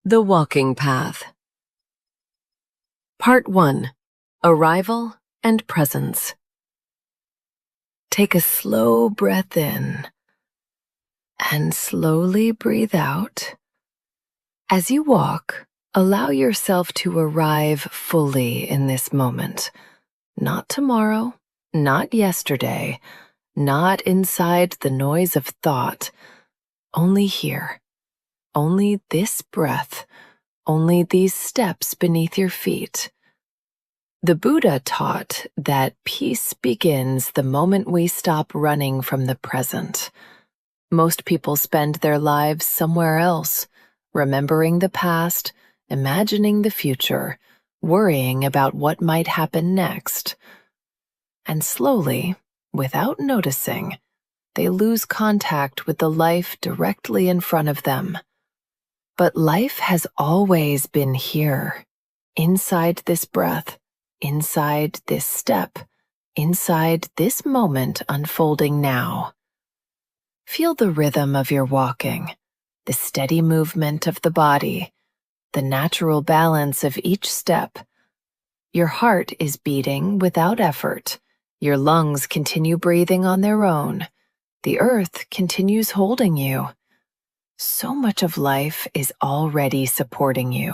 The Walking Path. Part 1. Arrival and Presence. Take a slow breath in and slowly breathe out. As you walk, allow yourself to arrive fully in this moment. Not tomorrow, not yesterday, not inside the noise of thought. Only here. Only this breath, only these steps beneath your feet. The Buddha taught that peace begins the moment we stop running from the present. Most people spend their lives somewhere else, remembering the past, imagining the future, worrying about what might happen next. And slowly, without noticing, they lose contact with the life directly in front of them. But life has always been here, inside this breath, inside this step, inside this moment unfolding now. Feel the rhythm of your walking, the steady movement of the body, the natural balance of each step. Your heart is beating without effort. Your lungs continue breathing on their own. The earth continues holding you. So much of life is already supporting you.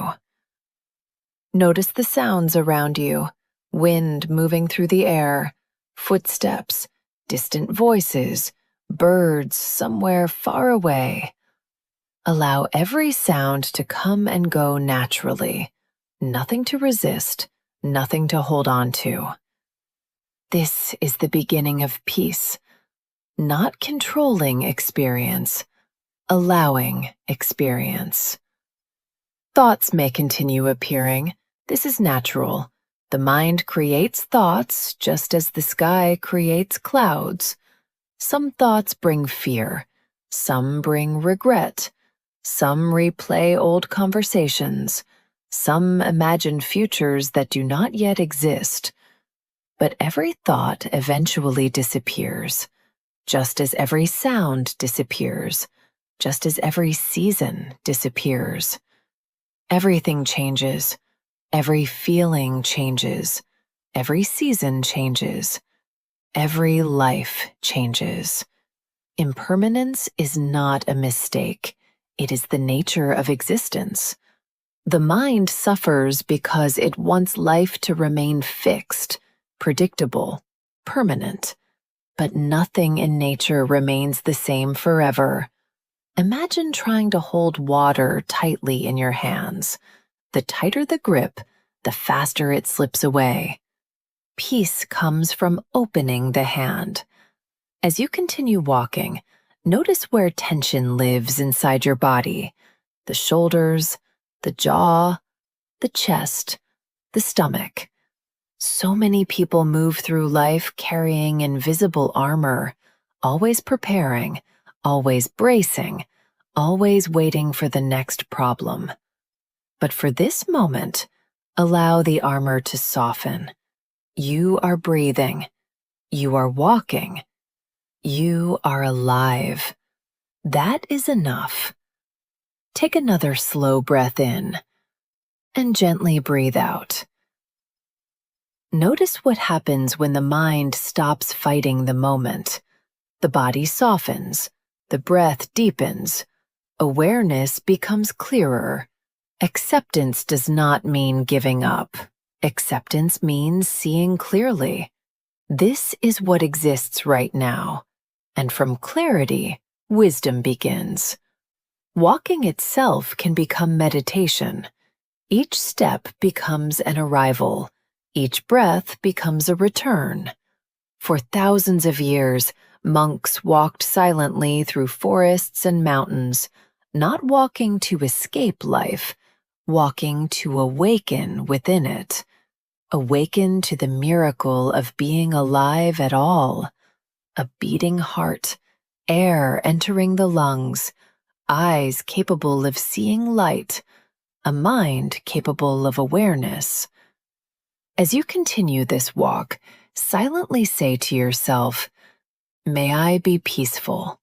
Notice the sounds around you, wind moving through the air, footsteps, distant voices, birds somewhere far away. Allow every sound to come and go naturally. Nothing to resist, nothing to hold on to. This is the beginning of peace, not controlling experience, allowing experience. Thoughts may continue appearing. This is natural. The mind creates thoughts just as the sky creates clouds. Some thoughts bring fear. Some bring regret. Some replay old conversations. Some imagine futures that do not yet exist. But every thought eventually disappears, just as every sound disappears. Just as every season disappears. Everything changes. Every feeling changes. Every season changes. Every life changes. Impermanence is not a mistake. It is the nature of existence. The mind suffers because it wants life to remain fixed, predictable, permanent. But nothing in nature remains the same forever. Imagine trying to hold water tightly in your hands. The tighter the grip, the faster it slips away. Peace comes from opening the hand. As you continue walking, notice where tension lives inside your body. The shoulders, the jaw, the chest, the stomach. So many people move through life carrying invisible armor, always preparing, always bracing, always waiting for the next problem. But for this moment, allow the armor to soften. You are breathing. You are walking. You are alive. That is enough. Take another slow breath in and gently breathe out. Notice what happens when the mind stops fighting the moment. The body softens. The breath deepens. Awareness becomes clearer. Acceptance does not mean giving up. Acceptance means seeing clearly. This is what exists right now. And from clarity, wisdom begins. Walking itself can become meditation. Each step becomes an arrival. Each breath becomes a return. For thousands of years, monks walked silently through forests and mountains, not walking to escape life, walking to awaken within it. Awaken to the miracle of being alive at all. A beating heart, air entering the lungs, eyes capable of seeing light, a mind capable of awareness. As you continue this walk, silently say to yourself, "May I be peaceful.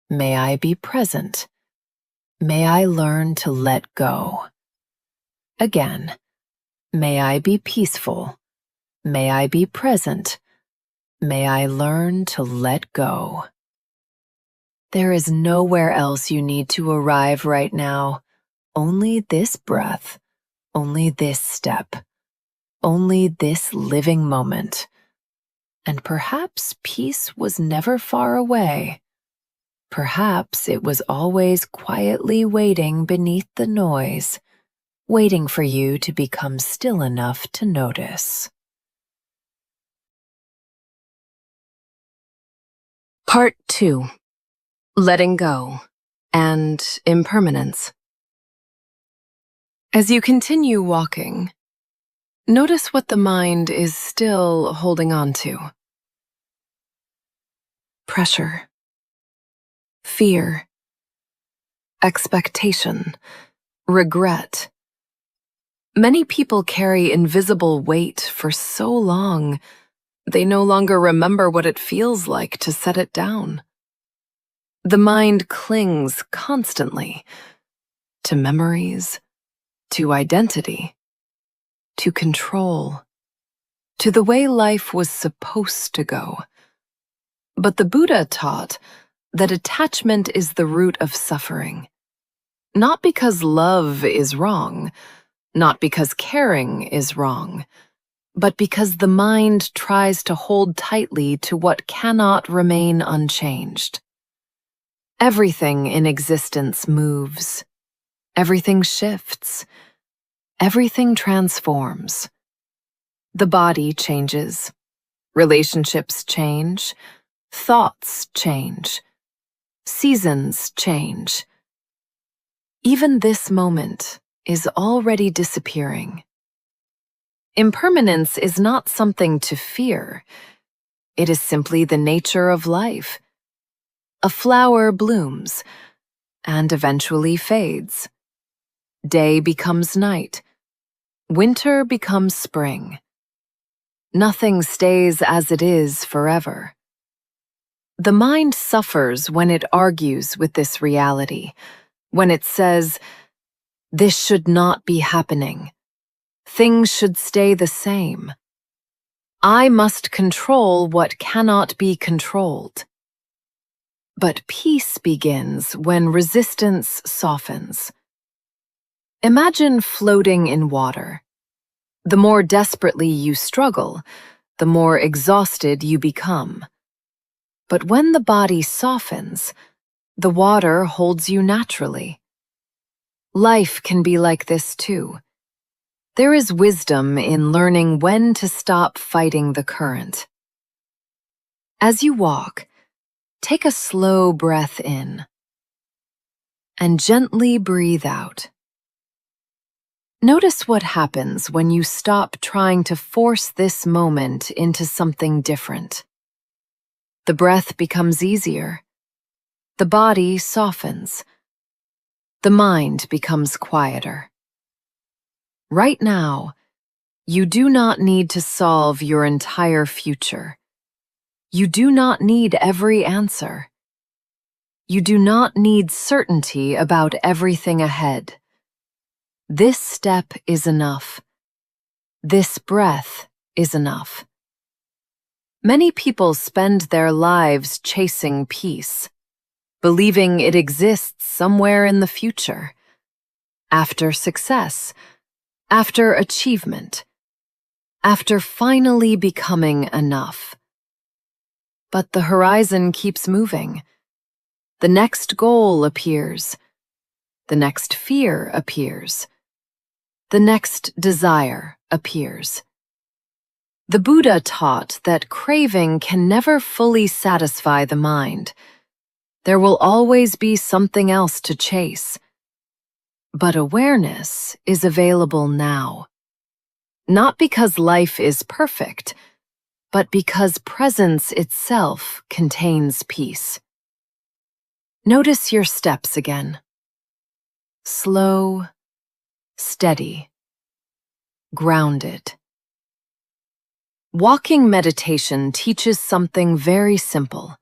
May I be present. may I learn to let go. Again, may I be peaceful. May I be present. May I learn to let go. There is nowhere else you need to arrive right now. Only this breath, only this step, only this living moment. And perhaps peace was never far away. Perhaps it was always quietly waiting beneath the noise, waiting for you to become still enough to notice. Part 2. Letting Go and Impermanence. As you continue walking, notice what the mind is still holding on to. Pressure, fear, expectation, regret. Many people carry invisible weight for so long, they no longer remember what it feels like to set it down. The mind clings constantly to memories, to identity, to control, to the way life was supposed to go. But the Buddha taught that attachment is the root of suffering. Not because love is wrong, not because caring is wrong, but because the mind tries to hold tightly to what cannot remain unchanged. Everything in existence moves. Everything shifts. Everything transforms. The body changes. Relationships change. Thoughts change. Seasons change. Even this moment is already disappearing. Impermanence is not something to fear. It is simply the nature of life. A flower blooms and eventually fades. Day becomes night. Winter becomes spring. Nothing stays as it is forever. The mind suffers when it argues with this reality, when it says, "This should not be happening. Things should stay the same. I must control what cannot be controlled." But peace begins when resistance softens. Imagine floating in water. The more desperately you struggle, the more exhausted you become. But when the body softens, the water holds you naturally. Life can be like this too. There is wisdom in learning when to stop fighting the current. As you walk, take a slow breath in and gently breathe out. Notice what happens when you stop trying to force this moment into something different. The breath becomes easier. The body softens. The mind becomes quieter. Right now, you do not need to solve your entire future. You do not need every answer. You do not need certainty about everything ahead. This step is enough. This breath is enough. Many people spend their lives chasing peace, believing it exists somewhere in the future, after success, after achievement, after finally becoming enough. But the horizon keeps moving. The next goal appears. The next fear appears. The next desire appears. The Buddha taught that craving can never fully satisfy the mind. There will always be something else to chase. But awareness is available now. Not because life is perfect, but because presence itself contains peace. Notice your steps again. Slow, steady, grounded. Walking meditation teaches something very simple.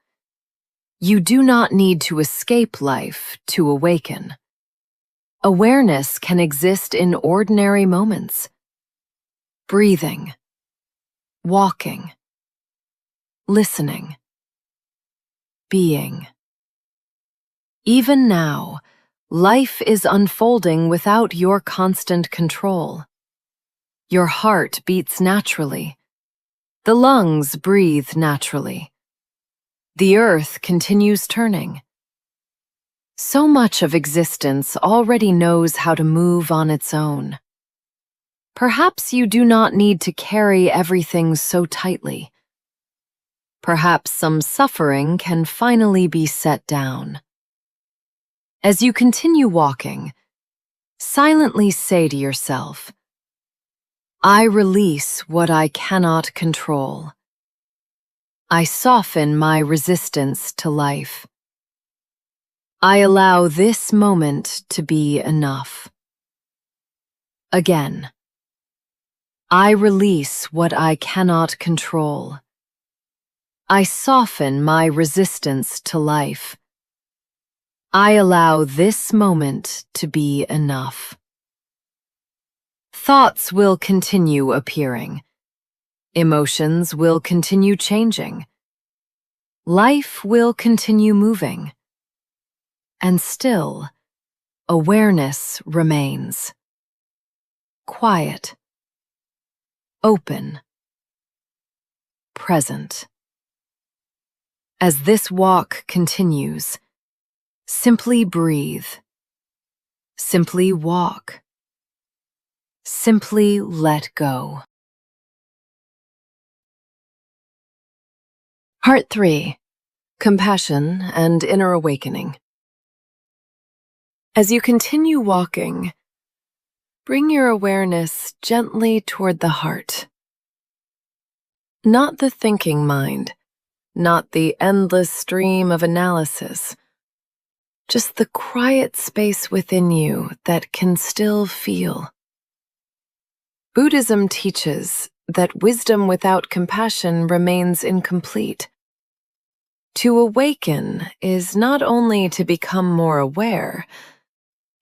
You do not need to escape life to awaken. Awareness can exist in ordinary moments. Breathing, walking, listening, being. Even now, life is unfolding without your constant control. Your heart beats naturally. The lungs breathe naturally. The earth continues turning. So much of existence already knows how to move on its own. Perhaps you do not need to carry everything so tightly. Perhaps some suffering can finally be set down. As you continue walking, silently say to yourself, I release what I cannot control. I soften my resistance to life. I allow this moment to be enough. Again, I release what I cannot control. I soften my resistance to life. I allow this moment to be enough. Thoughts will continue appearing. Emotions will continue changing. Life will continue moving. And still, awareness remains. Quiet, open, present. As this walk continues, simply breathe. Simply walk. Simply let go. Part 3. Compassion and Inner Awakening. As you continue walking, bring your awareness gently toward the heart. Not the thinking mind, not the endless stream of analysis, just the quiet space within you that can still feel. Buddhism teaches that wisdom without compassion remains incomplete. To awaken is not only to become more aware,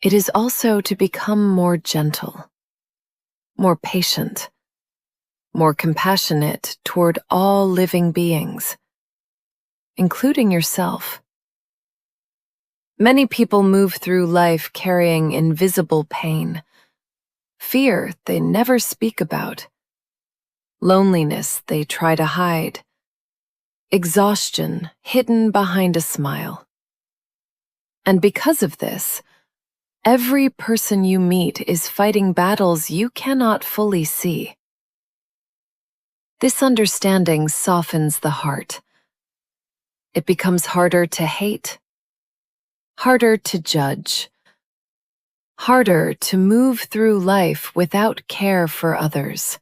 it is also to become more gentle, more patient, more compassionate toward all living beings, including yourself. Many people move through life carrying invisible pain, fear they never speak about, loneliness they try to hide, exhaustion hidden behind a smile. And because of this, every person you meet is fighting battles you cannot fully see. This understanding softens the heart. It becomes harder to hate, harder to judge, harder to move through life without care for others.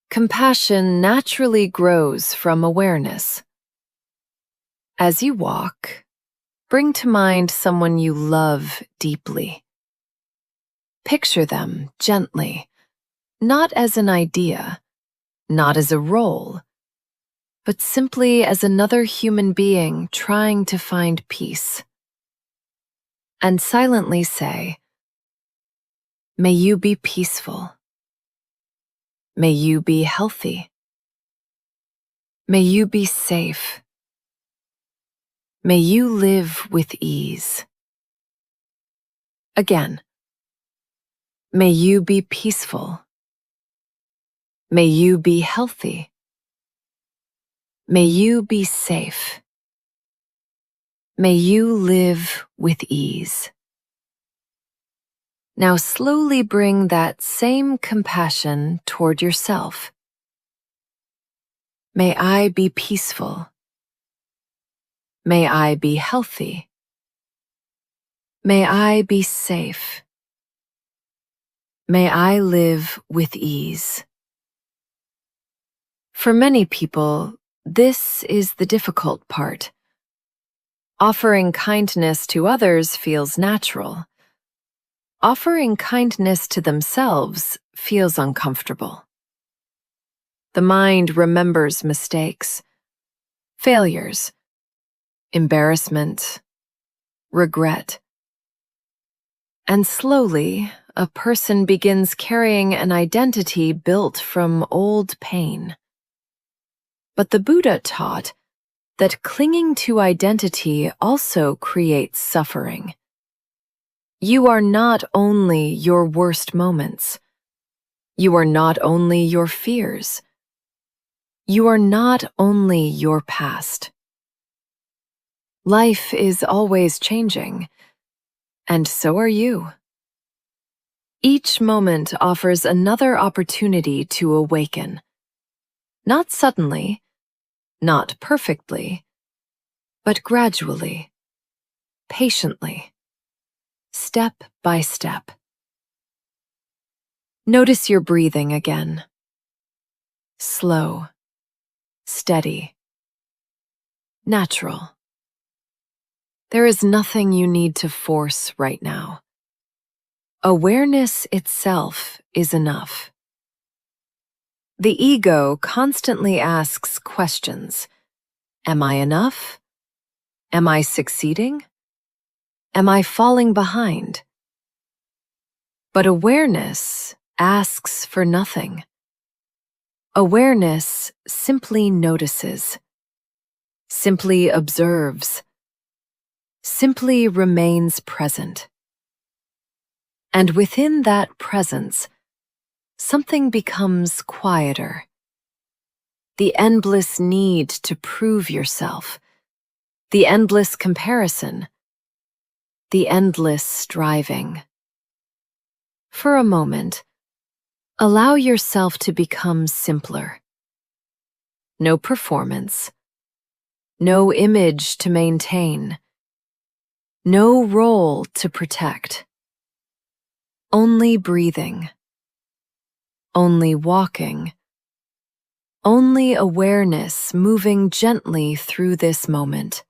Compassion naturally grows from awareness. As you walk, bring to mind someone you love deeply. Picture them gently, not as an idea, not as a role, but simply as another human being trying to find peace. And silently say, may you be peaceful. May you be healthy. May you be safe. May you live with ease. Again, may you be peaceful. May you be healthy. May you be safe. May you live with ease. Now slowly bring that same compassion toward yourself. May I be peaceful. May I be healthy. May I be safe. May I live with ease. For many people, this is the difficult part. Offering kindness to others feels natural. Offering kindness to themselves feels uncomfortable. The mind remembers mistakes, failures, embarrassment, regret. And slowly, a person begins carrying an identity built from old pain. But the Buddha taught that clinging to identity also creates suffering. You are not only your worst moments. You are not only your fears. You are not only your past. Life is always changing, and so are you. Each moment offers another opportunity to awaken. Not suddenly, not perfectly, but gradually, patiently, step by step. Notice your breathing again. Slow, steady, natural. There is nothing you need to force right now. Awareness itself is enough. The ego constantly asks questions. Am I enough? Am I succeeding? Am I falling behind? But awareness asks for nothing. Awareness simply notices, simply observes, simply remains present. And within that presence, something becomes quieter. The endless need to prove yourself, the endless comparison, the endless striving. For a moment, allow yourself to become simpler. No performance, no image to maintain, no role to protect. Only breathing, only walking, only awareness moving gently through this moment.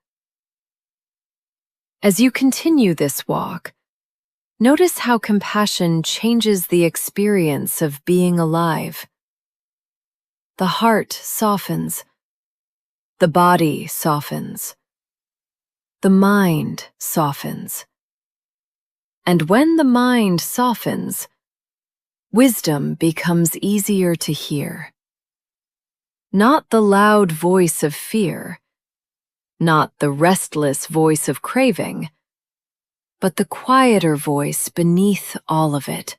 As you continue this walk, notice how compassion changes the experience of being alive. The heart softens, the body softens, the mind softens. And when the mind softens, wisdom becomes easier to hear. Not the loud voice of fear, not the restless voice of craving, but the quieter voice beneath all of it.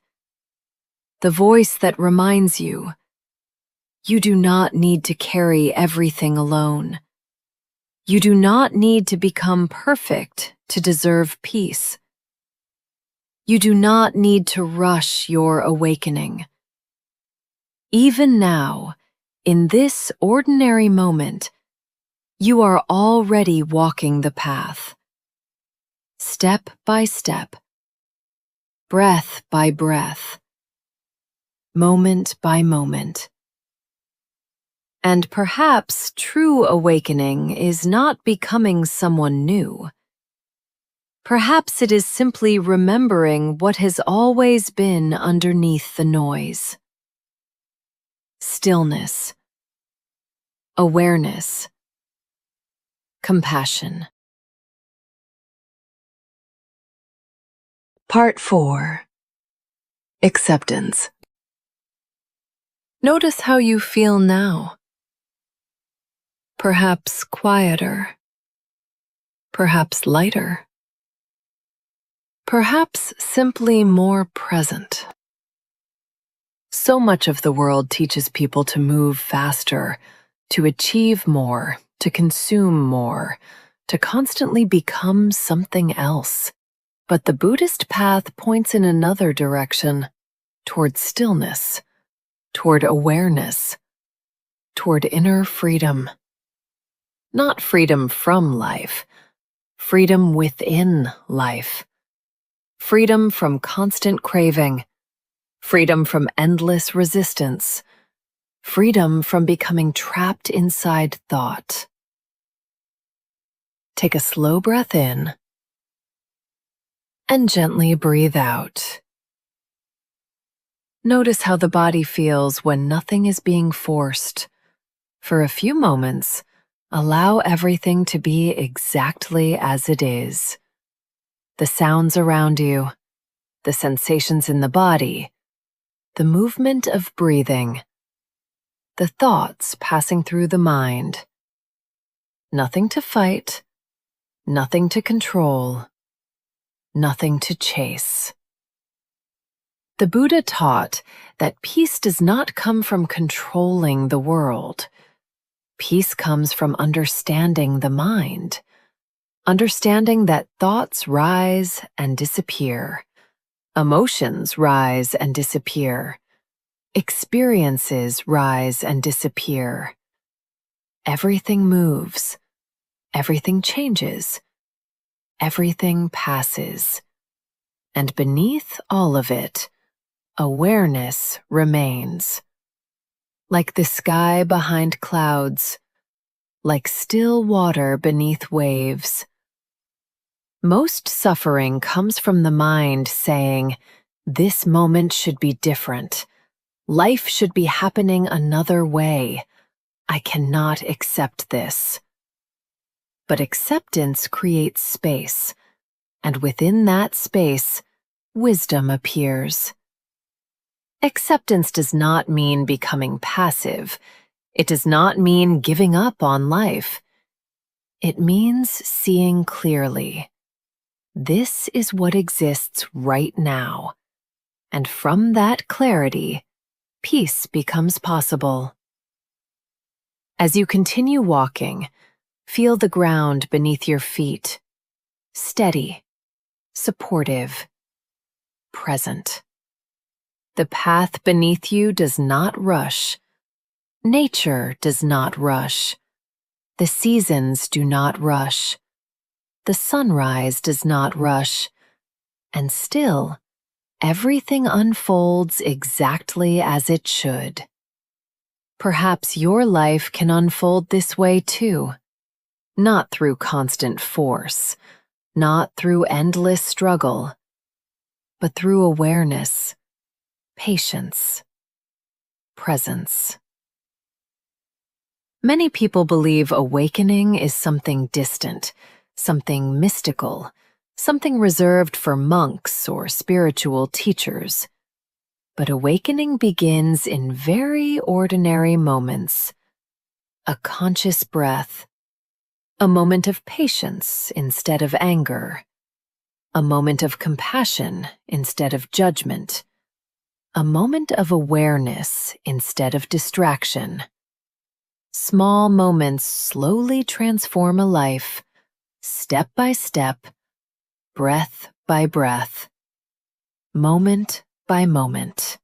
The voice that reminds you, you do not need to carry everything alone. You do not need to become perfect to deserve peace. You do not need to rush your awakening. Even now, in this ordinary moment, you are already walking the path. Step by step, breath by breath, moment by moment. And perhaps true awakening is not becoming someone new. Perhaps it is simply remembering what has always been underneath the noise. Stillness, awareness, compassion. Part 4. Acceptance. Notice how you feel now. Perhaps quieter, perhaps lighter, perhaps simply more present. So much of the world teaches people to move faster, to achieve more, to consume more, to constantly become something else. But the Buddhist path points in another direction, toward stillness, toward awareness, toward inner freedom. Not freedom from life, freedom within life. Freedom from constant craving, freedom from endless resistance, freedom from becoming trapped inside thought. Take a slow breath in and gently breathe out. Notice how the body feels when nothing is being forced. For a few moments, allow everything to be exactly as it is. The sounds around you, the sensations in the body, the movement of breathing, the thoughts passing through the mind. Nothing to fight, nothing to control, nothing to chase. The Buddha taught that peace does not come from controlling the world. Peace comes from understanding the mind, understanding that thoughts rise and disappear, emotions rise and disappear, experiences rise and disappear. Everything moves, everything changes, everything passes, and beneath all of it, awareness remains. Like the sky behind clouds, like still water beneath waves. Most suffering comes from the mind saying, "This moment should be different. Life should be happening another way. I cannot accept this." But acceptance creates space, and within that space, wisdom appears. Acceptance does not mean becoming passive. It does not mean giving up on life. It means seeing clearly. This is what exists right now, and from that clarity, peace becomes possible. As you continue walking, feel the ground beneath your feet, steady, supportive, present. The path beneath you does not rush. Nature does not rush. The seasons do not rush. The sunrise does not rush. And still, everything unfolds exactly as it should. Perhaps your life can unfold this way too. Not through constant force, not through endless struggle, but through awareness, patience, presence. Many people believe awakening is something distant, something mystical, something reserved for monks or spiritual teachers. But awakening begins in very ordinary moments. A conscious breath, a moment of patience instead of anger, a moment of compassion instead of judgment, a moment of awareness instead of distraction. Small moments slowly transform a life, step by step, breath by breath, moment by moment.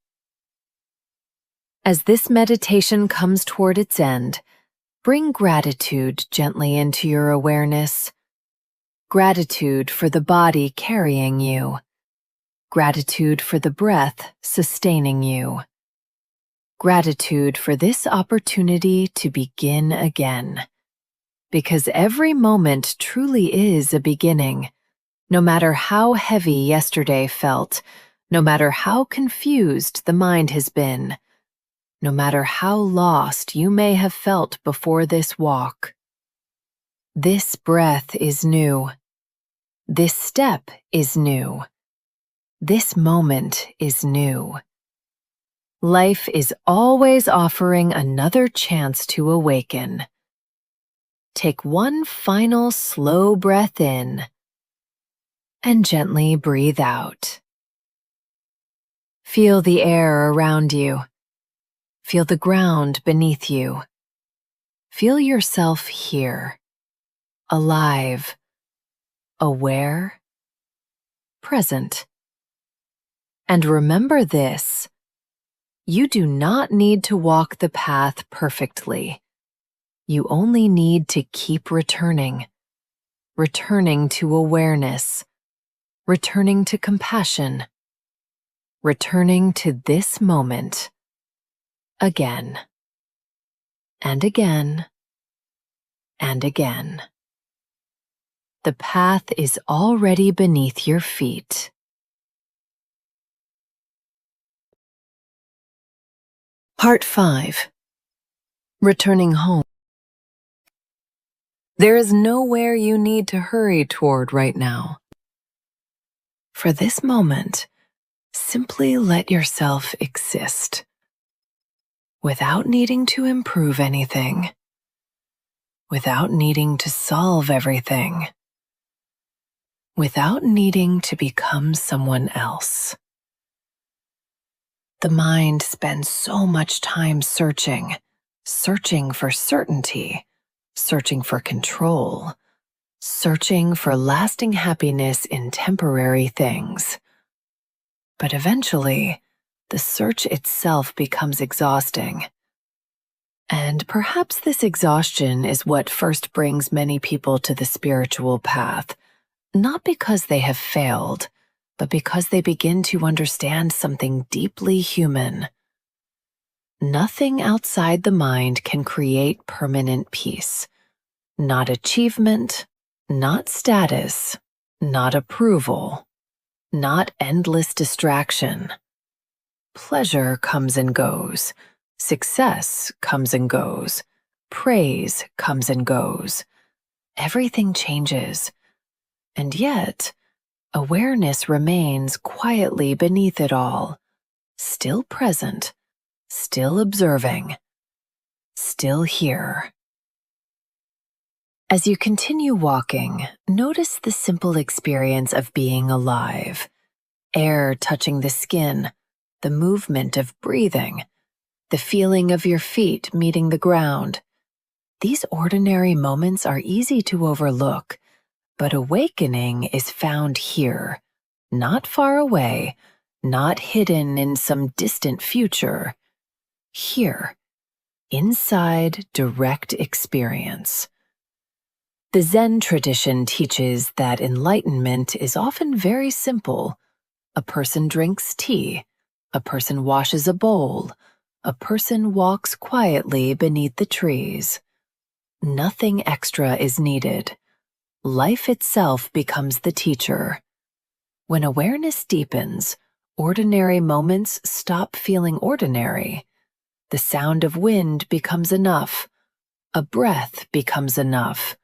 As this meditation comes toward its end, bring gratitude gently into your awareness. Gratitude for the body carrying you. Gratitude for the breath sustaining you. Gratitude for this opportunity to begin again. Because every moment truly is a beginning. No matter how heavy yesterday felt, no matter how confused the mind has been, no matter how lost you may have felt before this walk. This breath is new. This step is new. This moment is new. Life is always offering another chance to awaken. Take one final slow breath in and gently breathe out. Feel the air around you. Feel the ground beneath you. Feel yourself here, alive, aware, present. And remember this: you do not need to walk the path perfectly. You only need to keep returning to awareness, returning to compassion, returning to this moment, again, and again, and again. The path is already beneath your feet. Part 5. Returning home. There is nowhere you need to hurry toward right now. For this moment, Simply let yourself exist without needing to improve anything, without needing to solve everything, without needing to become someone else. The mind spends so much time searching for certainty, searching for control, searching for lasting happiness in temporary things. But eventually, the search itself becomes exhausting. And perhaps this exhaustion is what first brings many people to the spiritual path, not because they have failed, but because they begin to understand something deeply human. Nothing outside the mind can create permanent peace. Not achievement, not status, not approval, not endless distraction. Pleasure comes and goes. Success comes and goes. Praise comes and goes. Everything changes. And yet, awareness remains quietly beneath it all, still present, still observing, still here. As you continue walking, notice the simple experience of being alive. Air touching the skin, the movement of breathing, the feeling of your feet meeting the ground. These ordinary moments are easy to overlook, but awakening is found here, not far away, not hidden in some distant future. Here, inside direct experience. The Zen tradition teaches that enlightenment is often very simple. A person drinks tea, a person washes a bowl, a person walks quietly beneath the trees. Nothing extra is needed. Life itself becomes the teacher. When awareness deepens, ordinary moments stop feeling ordinary. The sound of wind becomes enough. A breath becomes enough.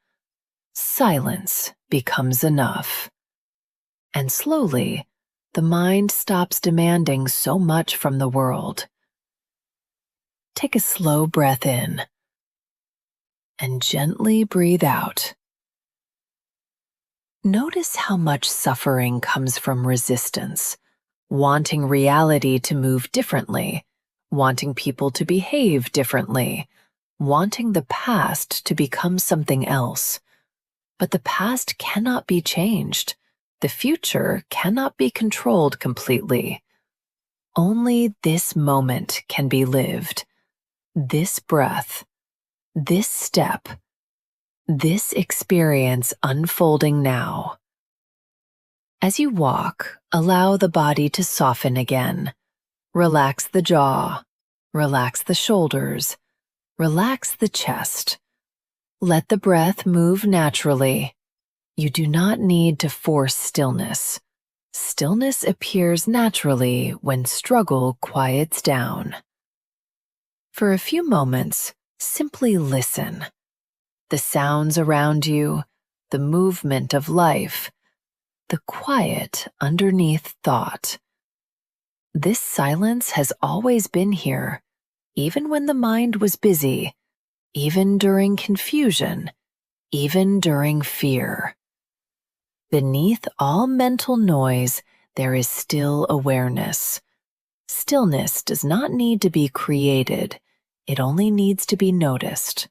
Silence becomes enough. And slowly, the mind stops demanding so much from the world. Take a slow breath in and gently breathe out. Notice how much suffering comes from resistance, wanting reality to move differently, wanting people to behave differently, wanting the past to become something else. But the past cannot be changed. The future cannot be controlled completely. Only this moment can be lived. This breath, this step, this experience unfolding now. As you walk, allow the body to soften again. Relax the jaw, relax the shoulders, relax the chest. Let the breath move naturally. You do not need to force stillness. Stillness appears naturally when struggle quiets down. For a few moments, simply listen. The sounds around you, the movement of life, the quiet underneath thought. This silence has always been here, even when the mind was busy, even during confusion, even during fear. Beneath all mental noise, there is still awareness. Stillness does not need to be created. It only needs to be noticed.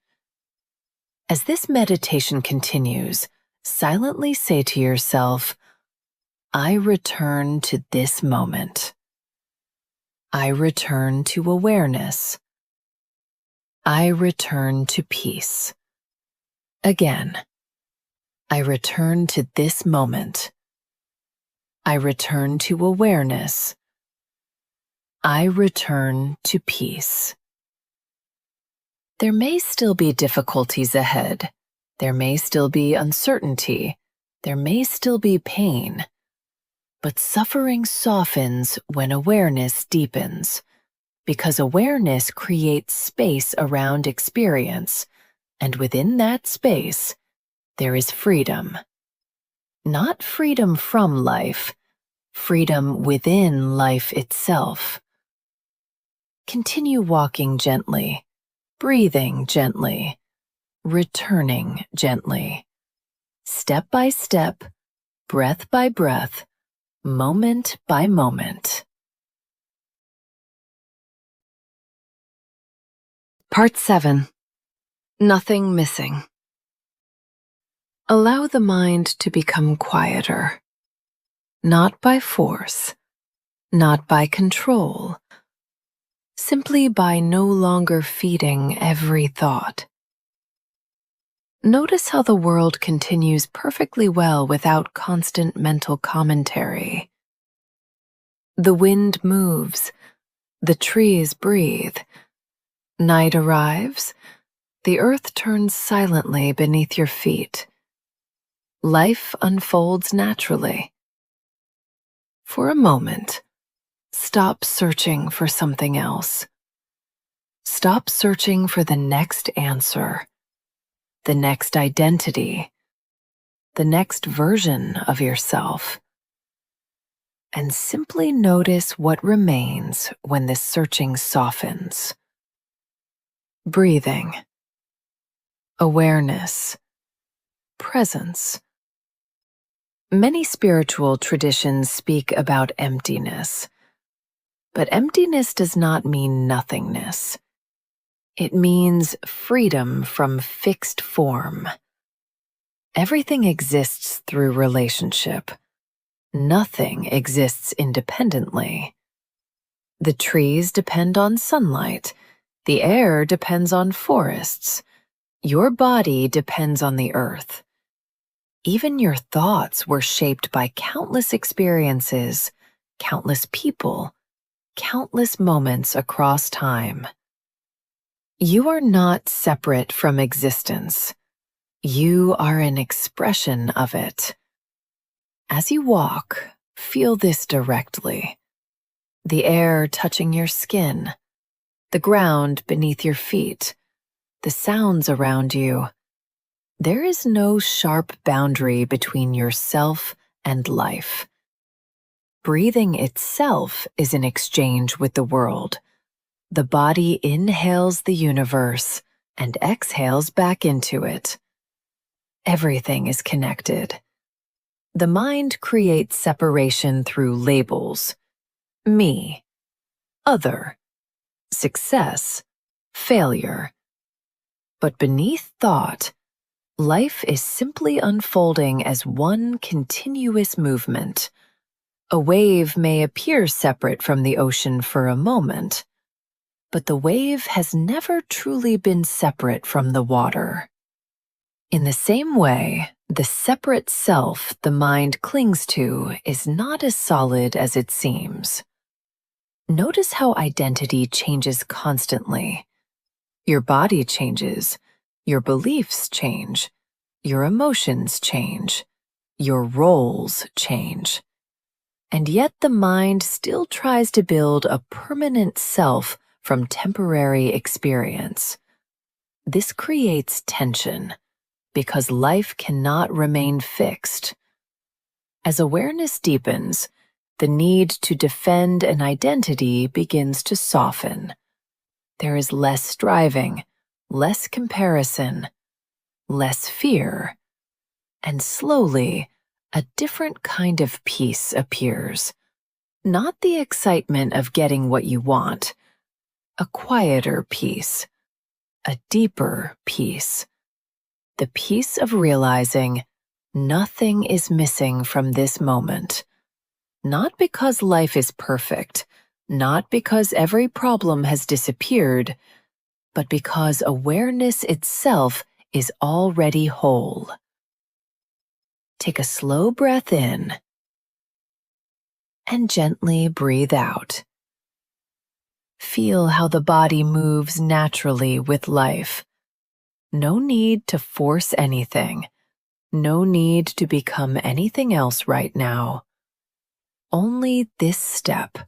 As this meditation continues, silently say to yourself, I return to this moment. I return to awareness. I return to peace. Again, I return to this moment. I return to awareness. I return to peace. There may still be difficulties ahead. There may still be uncertainty. There may still be pain. But suffering softens when awareness deepens, because awareness creates space around experience, and within that space, there is freedom. Not freedom from life, freedom within life itself. Continue walking gently, breathing gently, returning gently, step by step, breath by breath, moment by moment. Part 7. Nothing missing. Allow the mind to become quieter, not by force, not by control, simply by no longer feeding every thought. Notice how the world continues perfectly well without constant mental commentary. The wind moves, the trees breathe. Night arrives, the earth turns silently beneath your feet. Life unfolds naturally. For a moment, stop searching for something else. Stop searching for the next answer, the next identity, the next version of yourself. And simply notice what remains when this searching softens. Breathing, awareness, presence. Many spiritual traditions speak about emptiness, but emptiness does not mean nothingness. It means freedom from fixed form. Everything exists through relationship. Nothing exists independently. The trees depend on sunlight. The air depends on forests. Your body depends on the earth. Even your thoughts were shaped by countless experiences, countless people, countless moments across time. You are not separate from existence. You are an expression of it. As you walk, feel this directly. The air touching your skin, the ground beneath your feet, the sounds around you. There is no sharp boundary between yourself and life. Breathing itself is an exchange with the world. The body inhales the universe and exhales back into it. Everything is connected. The mind creates separation through labels: me, other, success, failure. But beneath thought, life is simply unfolding as one continuous movement. A wave may appear separate from the ocean for a moment, but the wave has never truly been separate from the water. In the same way, the separate self the mind clings to is not as solid as it seems. Notice how identity changes constantly. Your body changes, your beliefs change, your emotions change, your roles change. And yet the mind still tries to build a permanent self from temporary experience. This creates tension, because life cannot remain fixed. As awareness deepens, the need to defend an identity begins to soften. There is less striving, less comparison, less fear, and slowly, a different kind of peace appears. Not the excitement of getting what you want, a quieter peace, a deeper peace. The peace of realizing nothing is missing from this moment. Not because life is perfect, not because every problem has disappeared, but because awareness itself is already whole. Take a slow breath in and gently breathe out. Feel how the body moves naturally with life. No need to force anything. No need to become anything else right now. Only this step.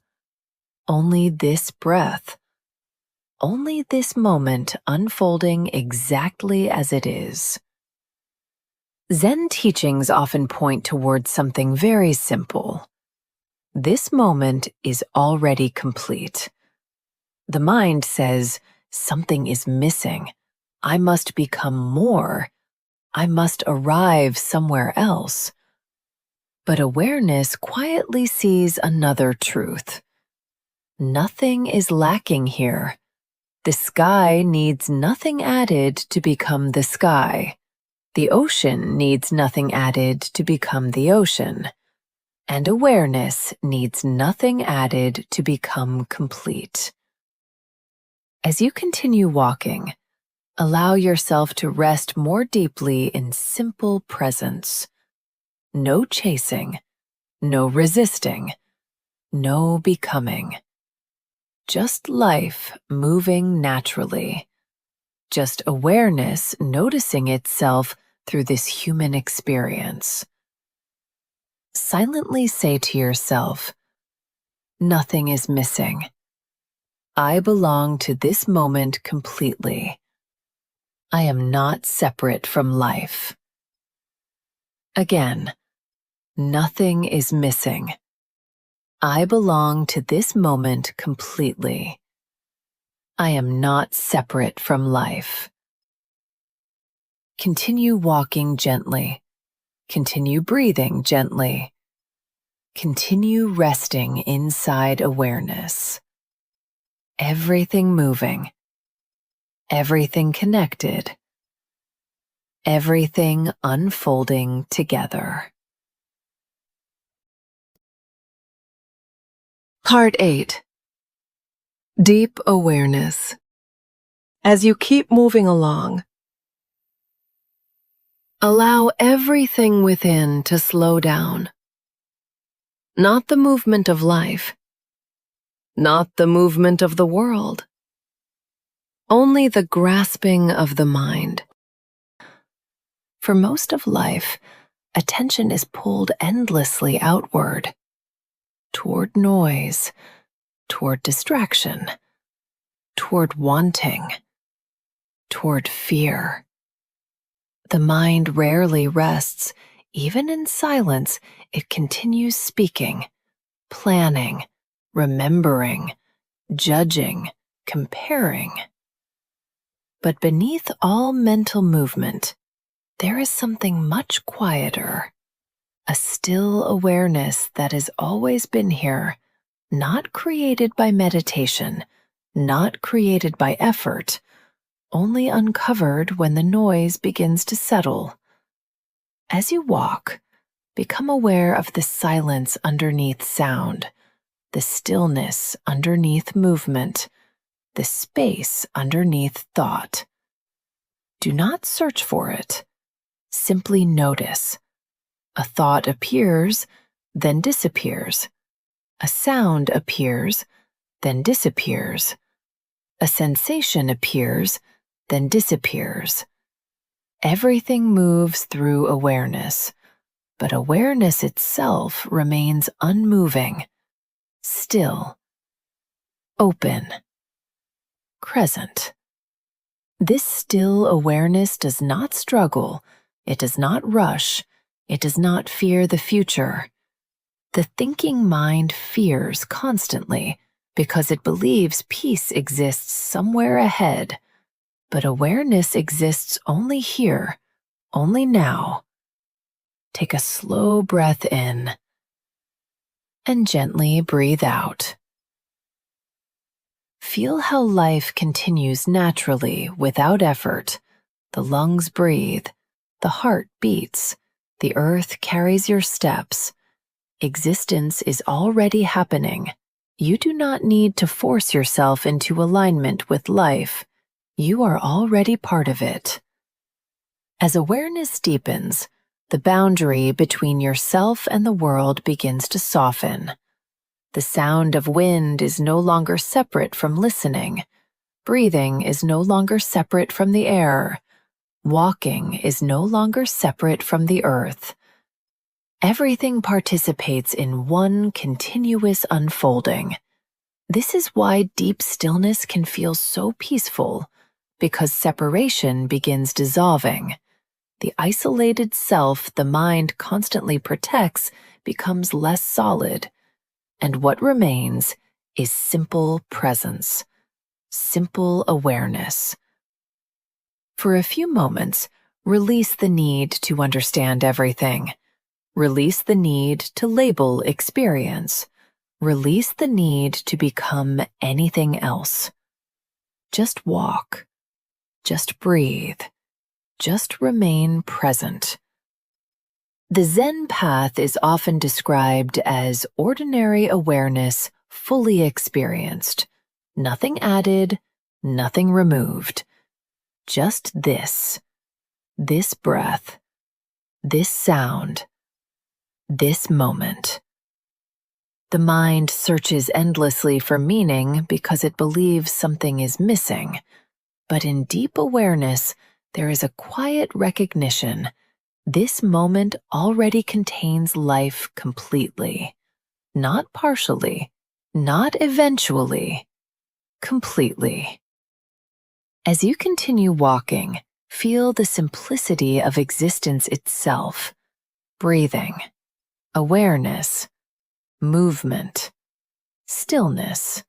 Only this breath. Only this moment unfolding exactly as it is. Zen teachings often point towards something very simple: This moment is already complete. The mind says, something is missing. I must become more. I must arrive somewhere else. But awareness quietly sees another truth. Nothing is lacking here. The sky needs nothing added to become the sky. The ocean needs nothing added to become the ocean. And awareness needs nothing added to become complete. As you continue walking, allow yourself to rest more deeply in simple presence. No chasing, no resisting, no becoming. Just life moving naturally. Just awareness noticing itself through this human experience. Silently say to yourself, nothing is missing. I belong to this moment completely. I am not separate from life. Again, nothing is missing. I belong to this moment completely. I am not separate from life. Continue walking gently. Continue breathing gently. Continue resting inside awareness. Everything moving. Everything connected. Everything unfolding together. Part 8. Deep awareness. As you keep moving along, allow everything within to slow down. Not the movement of life, not the movement of the world, only the grasping of the mind. For most of life, attention is pulled endlessly outward, toward noise, toward distraction, toward wanting, toward fear. The mind rarely rests. Even in silence, it continues speaking, planning, remembering, judging, comparing. But beneath all mental movement, there is something much quieter, a still awareness that has always been here, not created by meditation, not created by effort, only uncovered when the noise begins to settle. As you walk, become aware of the silence underneath sound, the stillness underneath movement, the space underneath thought. Do not search for it. Simply notice. A thought appears, then disappears. A sound appears, then disappears. A sensation appears, then disappears. Everything moves through awareness, but awareness itself remains unmoving, still, open, present. This still awareness does not struggle, it does not rush, it does not fear the future. The thinking mind fears constantly because it believes peace exists somewhere ahead. But awareness exists only here, only now. Take a slow breath in and gently breathe out. Feel how life continues naturally without effort. The lungs breathe, the heart beats, the earth carries your steps. Existence is already happening. You do not need to force yourself into alignment with life. You are already part of it. As awareness deepens, the boundary between yourself and the world begins to soften. The sound of wind is no longer separate from listening. Breathing is no longer separate from the air. Walking is no longer separate from the earth. Everything participates in one continuous unfolding. This is why deep stillness can feel so peaceful. Because separation begins dissolving. The isolated self the mind constantly protects becomes less solid. and what remains is simple presence, simple awareness. For a few moments, release the need to understand everything. Release the need to label experience. Release the need to become anything else. Just walk. Just breathe. Just remain present. The Zen path is often described as ordinary awareness fully experienced. Nothing added, nothing removed. Just this breath, this sound, this moment. The mind searches endlessly for meaning because it believes something is missing. But in deep awareness, there is a quiet recognition. This moment already contains life completely. Not partially, not eventually, completely. As you continue walking, feel the simplicity of existence itself. Breathing, awareness, movement, stillness.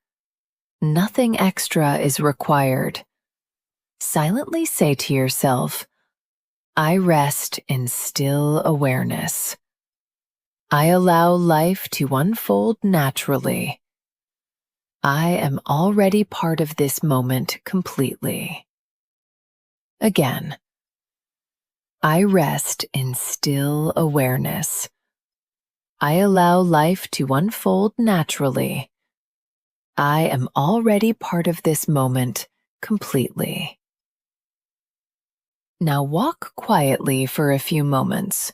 Nothing extra is required. Silently say to yourself, I rest in still awareness. I allow life to unfold naturally. I am already part of this moment completely. Again, I rest in still awareness. I allow life to unfold naturally. I am already part of this moment completely. Now walk quietly for a few moments.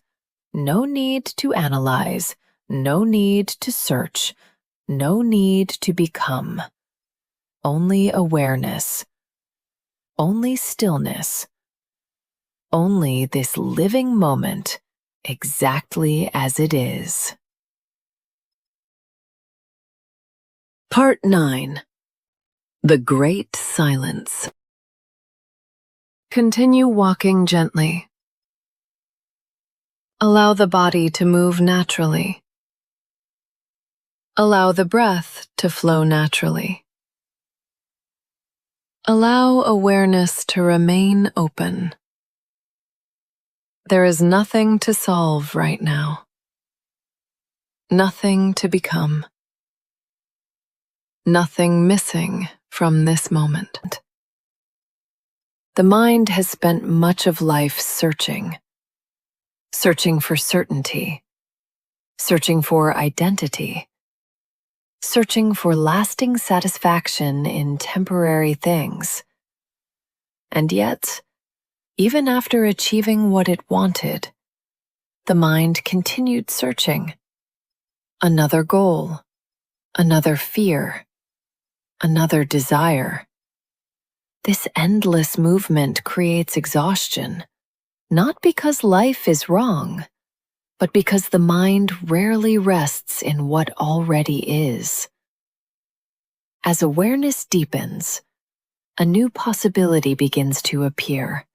No need to analyze, no need to search, no need to become. Only awareness, only stillness, only this living moment, exactly as it is. Part 9. The Great Silence. Continue walking gently. Allow the body to move naturally. Allow the breath to flow naturally. Allow awareness to remain open. There is nothing to solve right now. Nothing to become. Nothing missing from this moment. The mind has spent much of life searching for certainty, searching for identity, searching for lasting satisfaction in temporary things. And yet, even after achieving what it wanted, the mind continued searching. Another goal, another fear, another desire. This endless movement creates exhaustion, not because life is wrong, but because the mind rarely rests in what already is. As awareness deepens, a new possibility begins to appear.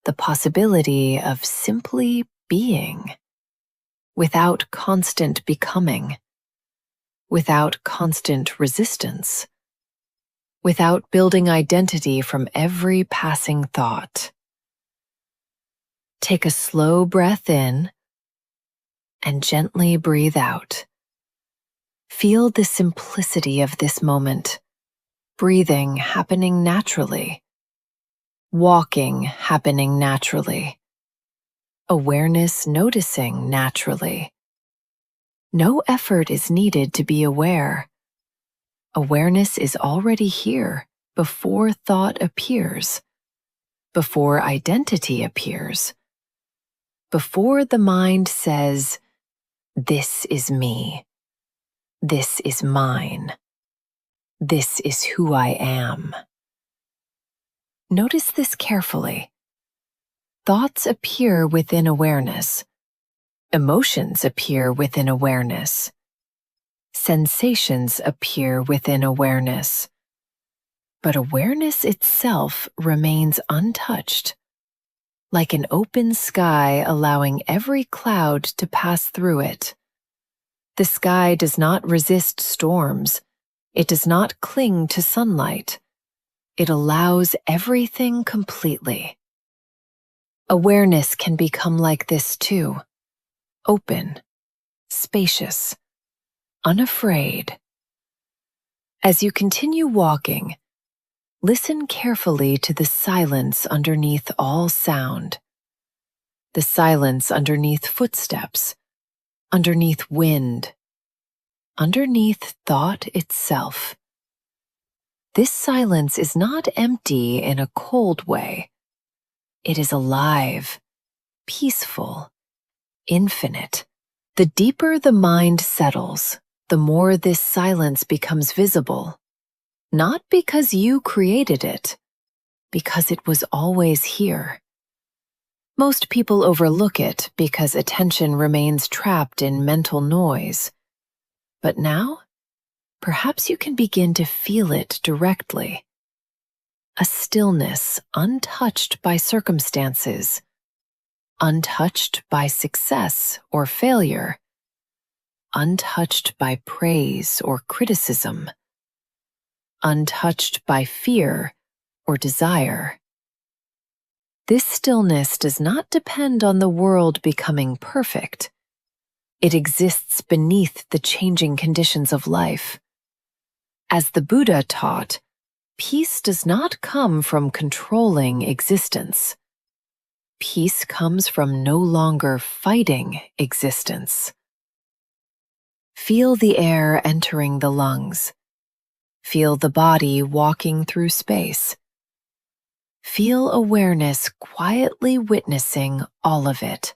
The possibility of simply being, without constant becoming, without constant resistance, without building identity from every passing thought. Take a slow breath in and gently breathe out. Feel the simplicity of this moment, breathing happening naturally, walking happening naturally, awareness noticing naturally. No effort is needed to be aware. Awareness is already here before thought appears, before identity appears, before the mind says, "This is me. This is mine. This is who I am." Notice this carefully. Thoughts appear within awareness. Emotions appear within awareness. Sensations appear within awareness. But awareness itself remains untouched, like an open sky allowing every cloud to pass through it. The sky does not resist storms. It does not cling to sunlight. It allows everything completely. Awareness can become like this too, open, spacious, unafraid. As you continue walking, listen carefully to the silence underneath all sound. The silence underneath footsteps, underneath wind, underneath thought itself. This silence is not empty in a cold way. It is alive, peaceful, infinite. The deeper the mind settles, the more this silence becomes visible. Not because you created it, because it was always here. Most people overlook it because attention remains trapped in mental noise. But now, perhaps you can begin to feel it directly. A stillness untouched by circumstances, untouched by success or failure, untouched by praise or criticism, untouched by fear or desire. This stillness does not depend on the world becoming perfect. It exists beneath the changing conditions of life. As the Buddha taught, peace does not come from controlling existence. Peace comes from no longer fighting existence. Feel the air entering the lungs. Feel the body walking through space. Feel awareness quietly witnessing all of it.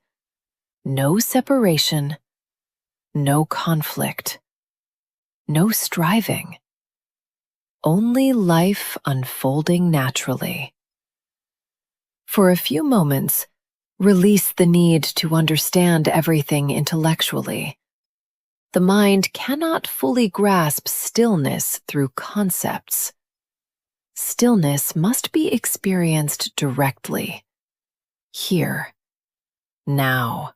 No separation, no conflict, no striving. Only life unfolding naturally. For a few moments, release the need to understand everything intellectually. The mind cannot fully grasp stillness through concepts. Stillness must be experienced directly, here, now,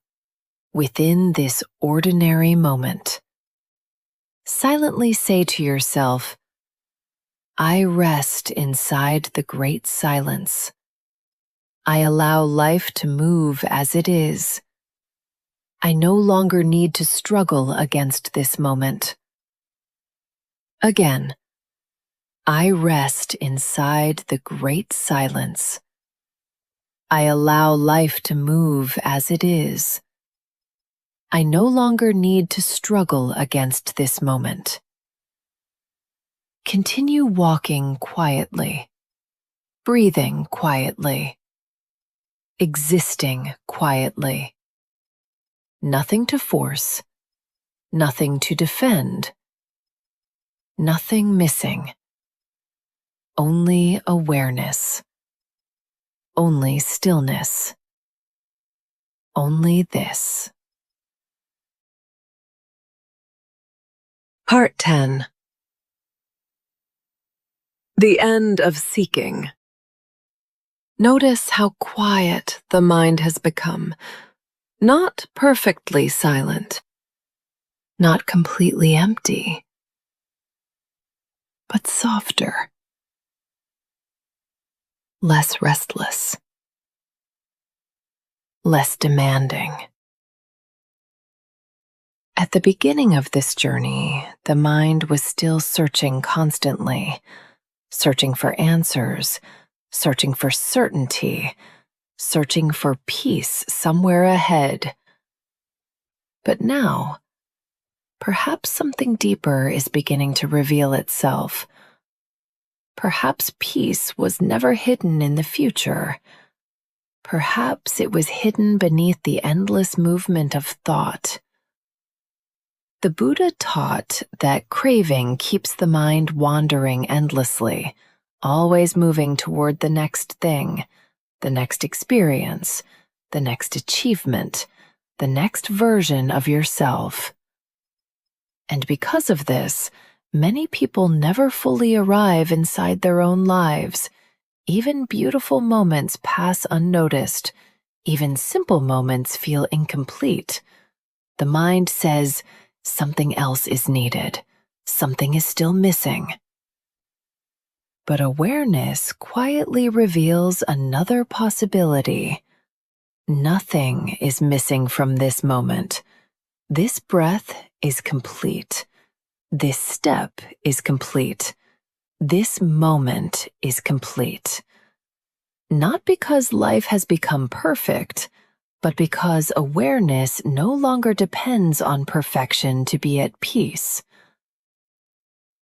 within this ordinary moment. Silently say to yourself, I rest inside the great silence. I allow life to move as it is. I no longer need to struggle against this moment. Again, I rest inside the great silence. I allow life to move as it is. I no longer need to struggle against this moment. Continue walking quietly, breathing quietly, existing quietly. Nothing to force, nothing to defend, nothing missing. Only awareness, only stillness, only this. Part 10. The end of seeking. Notice how quiet the mind has become, not perfectly silent, not completely empty, but softer. Less restless, less demanding. At the beginning of this journey, the mind was still searching constantly, searching for answers, searching for certainty, searching for peace somewhere ahead. But now, perhaps something deeper is beginning to reveal itself. Perhaps peace was never hidden in the future. Perhaps it was hidden beneath the endless movement of thought. The Buddha taught that craving keeps the mind wandering endlessly, always moving toward the next thing, the next experience, the next achievement, the next version of yourself. And because of this, many people never fully arrive inside their own lives. Even beautiful moments pass unnoticed. Even simple moments feel incomplete. The mind says, Something else is needed. Something is still missing. But awareness quietly reveals another possibility. Nothing is missing from this moment. This breath is complete. This step is complete. This moment is complete. Not because life has become perfect, but because awareness no longer depends on perfection to be at peace.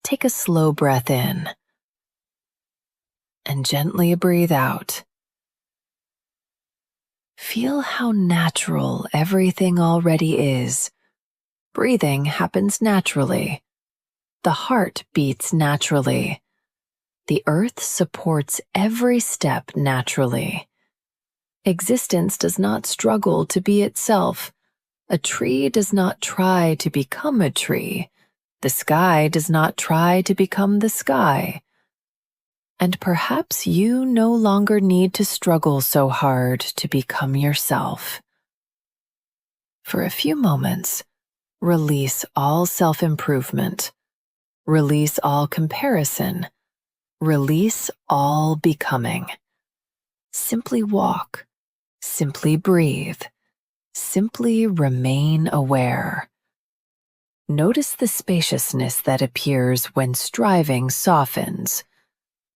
Take a slow breath in and gently breathe out. Feel how natural everything already is. Breathing happens naturally. The heart beats naturally. The earth supports every step naturally. Existence does not struggle to be itself. A tree does not try to become a tree. The sky does not try to become the sky. And perhaps you no longer need to struggle so hard to become yourself. For a few moments, release all self-improvement. Release all comparison. Release all becoming. Simply walk. Simply breathe. Simply remain aware. Notice the spaciousness that appears when striving softens.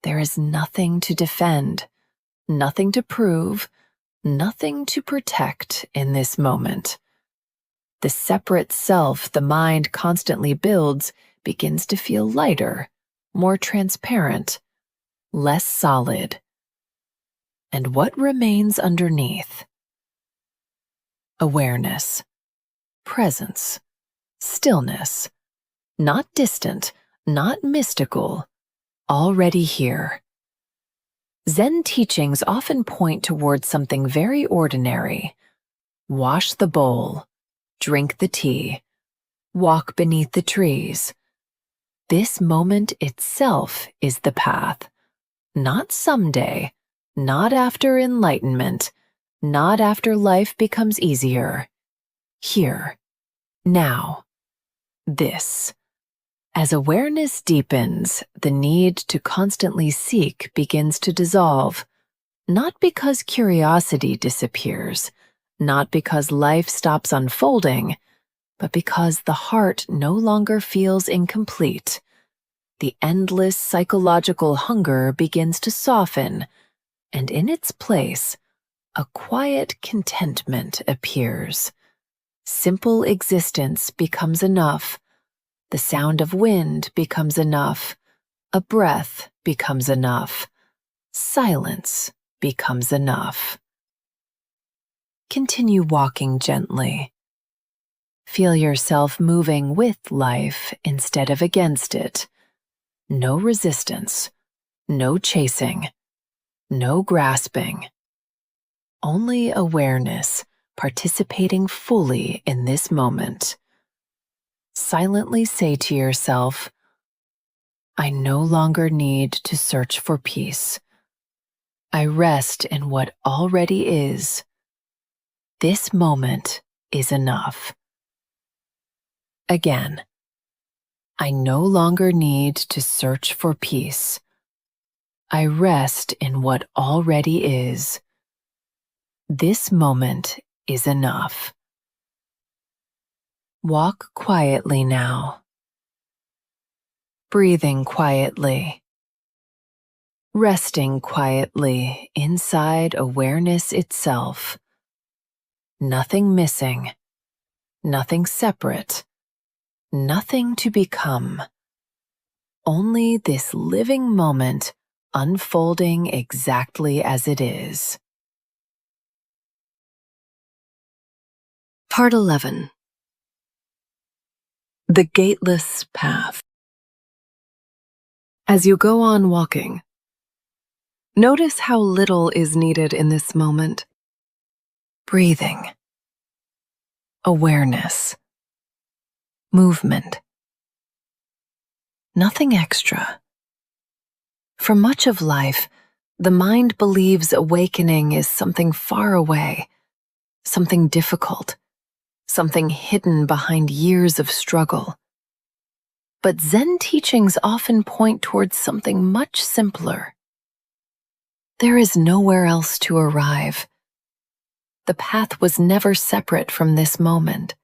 There is nothing to defend, nothing to prove, nothing to protect in this moment. The separate self the mind constantly builds begins to feel lighter, more transparent, less solid. And what remains underneath? Awareness, presence, stillness, not distant, not mystical, already here. Zen teachings often point towards something very ordinary. Wash the bowl, drink the tea, walk beneath the trees. This moment itself is the path. Not someday, not after enlightenment, not after life becomes easier. Here, now, this. As awareness deepens, the need to constantly seek begins to dissolve, not because curiosity disappears, not because life stops unfolding, but because the heart no longer feels incomplete. The endless psychological hunger begins to soften, and in its place, a quiet contentment appears. Simple existence becomes enough. The sound of wind becomes enough. A breath becomes enough. Silence becomes enough. Continue walking gently. Feel yourself moving with life instead of against it. No resistance, no chasing, no grasping. Only awareness, participating fully in this moment. Silently say to yourself, I no longer need to search for peace. I rest in what already is. This moment is enough. Again, I no longer need to search for peace. I rest in what already is. This moment is enough. Walk quietly now. Breathing quietly. Resting quietly inside awareness itself. Nothing missing. Nothing separate. Nothing to become. Only this living moment unfolding exactly as it is. Part 11. The Gateless Path. As you go on walking, notice how little is needed in this moment. Breathing, awareness, movement. Nothing extra. For much of life, the mind believes awakening is something far away, something difficult, something hidden behind years of struggle. But Zen teachings often point towards something much simpler. There is nowhere else to arrive. The path was never separate from this moment.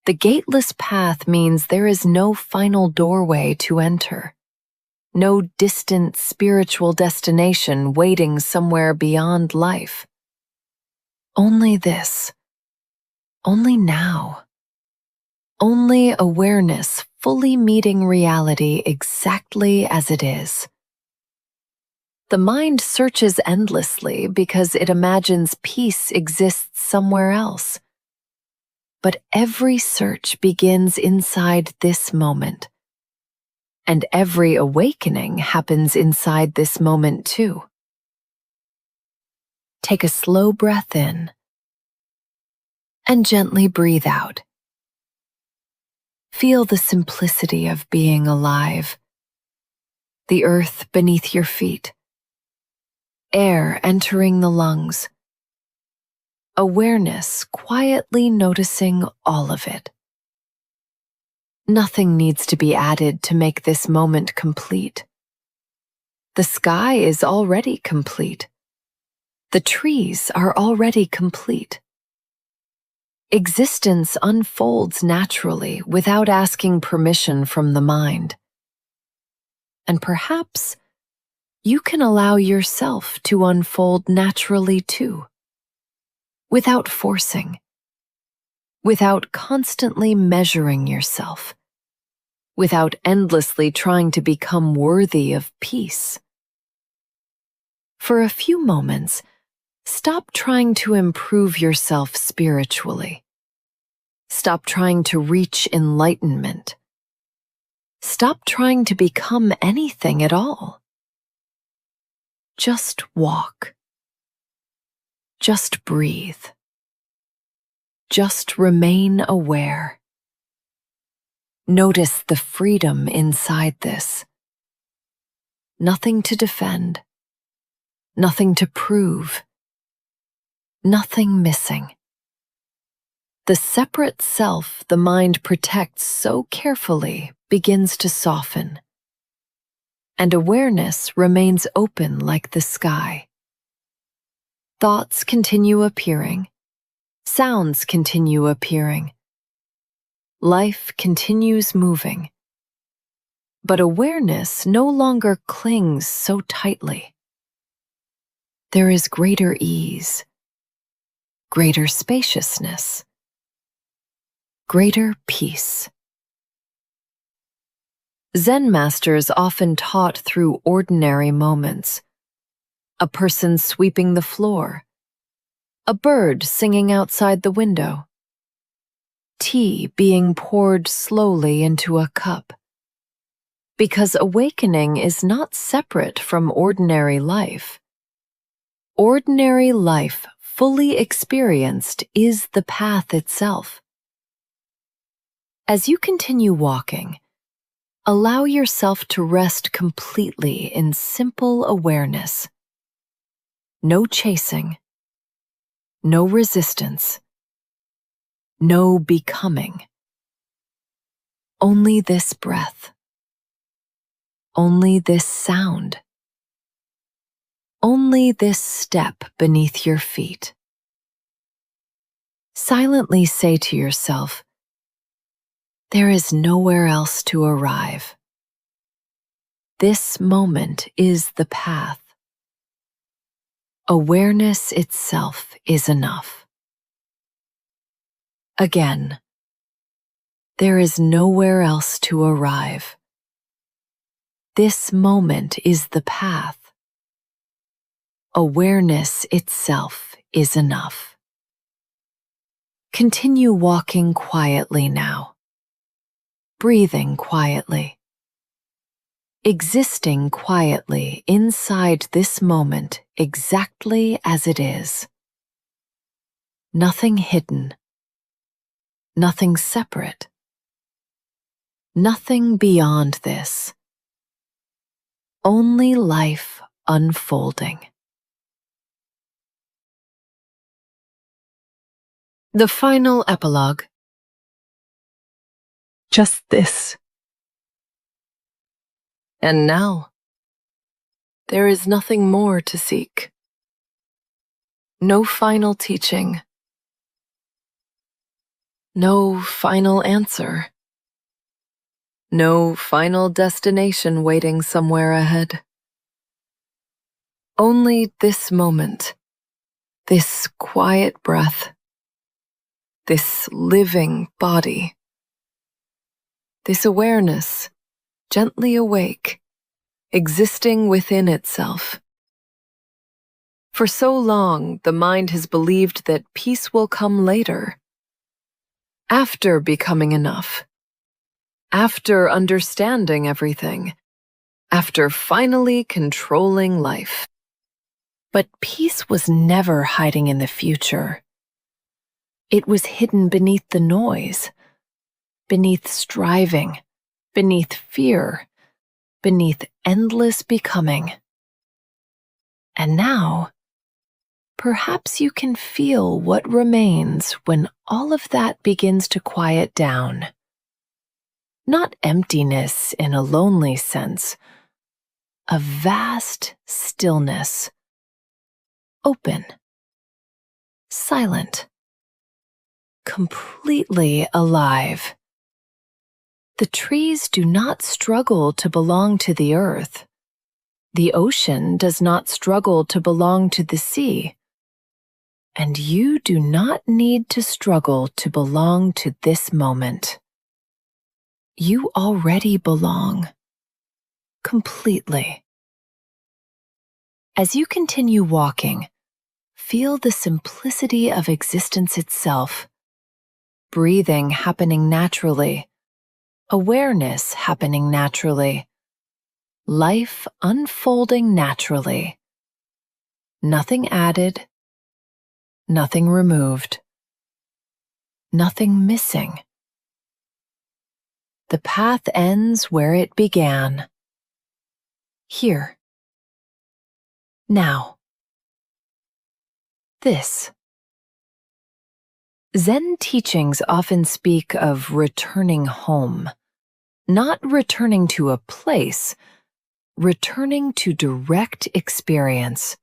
The gateless path means there is no final doorway to enter, no distant spiritual destination waiting somewhere beyond life. Only this, only now, only awareness fully meeting reality exactly as it is. The mind searches endlessly because it imagines peace exists somewhere else. But every search begins inside this moment. And every awakening happens inside this moment too. Take a slow breath in and gently breathe out. Feel the simplicity of being alive. The earth beneath your feet. Air entering the lungs. Awareness quietly noticing all of it. Nothing needs to be added to make this moment complete. The sky is already complete. The trees are already complete. Existence unfolds naturally without asking permission from the mind. And perhaps you can allow yourself to unfold naturally too, without forcing, without constantly measuring yourself, without endlessly trying to become worthy of peace. For a few moments, stop trying to improve yourself spiritually. Stop trying to reach enlightenment. Stop trying to become anything at all. Just walk. Just breathe. Just remain aware. Notice the freedom inside this. Nothing to defend. Nothing to prove. Nothing missing. The separate self the mind protects so carefully begins to soften. And awareness remains open like the sky. Thoughts continue appearing. Sounds continue appearing. Life continues moving. But awareness no longer clings so tightly. There is greater ease, greater spaciousness, greater peace. Zen masters often taught through ordinary moments. A person sweeping the floor, a bird singing outside the window, tea being poured slowly into a cup. Because awakening is not separate from ordinary life. Ordinary life fully experienced is the path itself. As you continue walking, allow yourself to rest completely in simple awareness. No chasing, no resistance, no becoming. Only this breath. Only this sound. Only this step beneath your feet. Silently say to yourself, there is nowhere else to arrive. This moment is the path. Awareness itself is enough. Again, there is nowhere else to arrive. This moment is the path. Awareness itself is enough. Continue walking quietly now, breathing quietly, existing quietly inside this moment exactly as it is. Nothing hidden, nothing separate, nothing beyond this. Only life unfolding. The final epilogue. Just this. And now, there is nothing more to seek. No final teaching. No final answer. No final destination waiting somewhere ahead. Only this moment, this quiet breath, this living body, this awareness, gently awake, existing within itself. For so long, the mind has believed that peace will come later, after becoming enough, after understanding everything, after finally controlling life. But peace was never hiding in the future. It was hidden beneath the noise, beneath striving, beneath fear, beneath endless becoming. And now, perhaps you can feel what remains when all of that begins to quiet down. Not emptiness in a lonely sense, a vast stillness. Open, silent, completely alive. The trees do not struggle to belong to the earth. The ocean does not struggle to belong to the sea. And you do not need to struggle to belong to this moment. You already belong, completely. As you continue walking, feel the simplicity of existence itself. Breathing happening naturally, awareness happening naturally, life unfolding naturally. Nothing added, nothing removed, nothing missing. The path ends where it began. Here. Now. This. Zen teachings often speak of returning home, not returning to a place, returning to direct experience,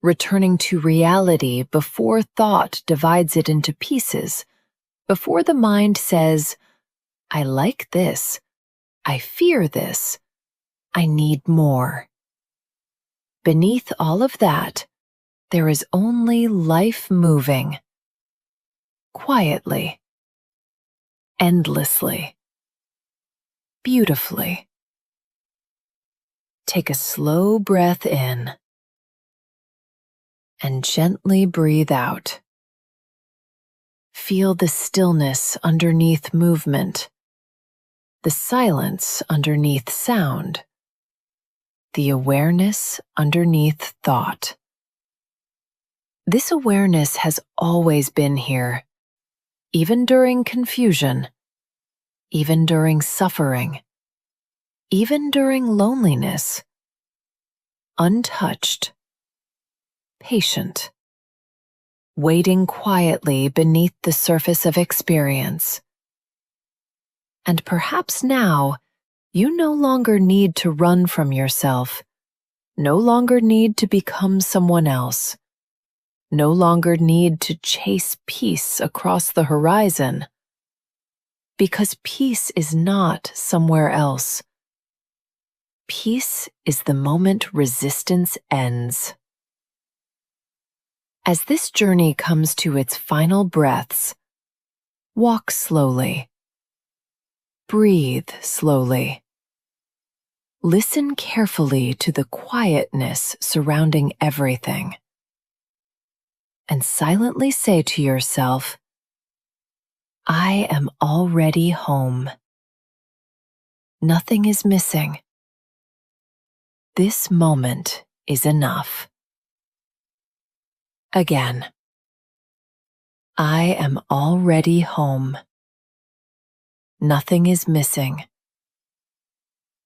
returning to reality before thought divides it into pieces, before the mind says, I like this, I fear this, I need more. Beneath all of that, there is only life moving. Quietly, endlessly, beautifully. Take a slow breath in and gently breathe out. Feel the stillness underneath movement, the silence underneath sound, the awareness underneath thought. This awareness has always been here. Even during confusion, even during suffering, even during loneliness, untouched, patient, waiting quietly beneath the surface of experience. And perhaps now, you no longer need to run from yourself, no longer need to become someone else, no longer need to chase peace across the horizon. Because peace is not somewhere else. Peace is the moment resistance ends. As this journey comes to its final breaths, walk slowly. Breathe slowly. Listen carefully to the quietness surrounding everything. And silently say to yourself, I am already home. Nothing is missing. This moment is enough. Again, I am already home. Nothing is missing.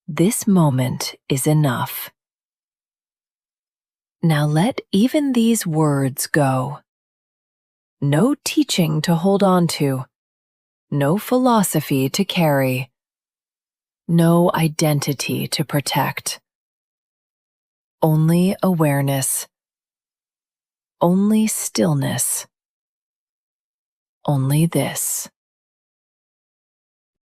This moment is enough. Now let even these words go. No teaching to hold on to. No philosophy to carry. No identity to protect. Only awareness. Only stillness. Only this.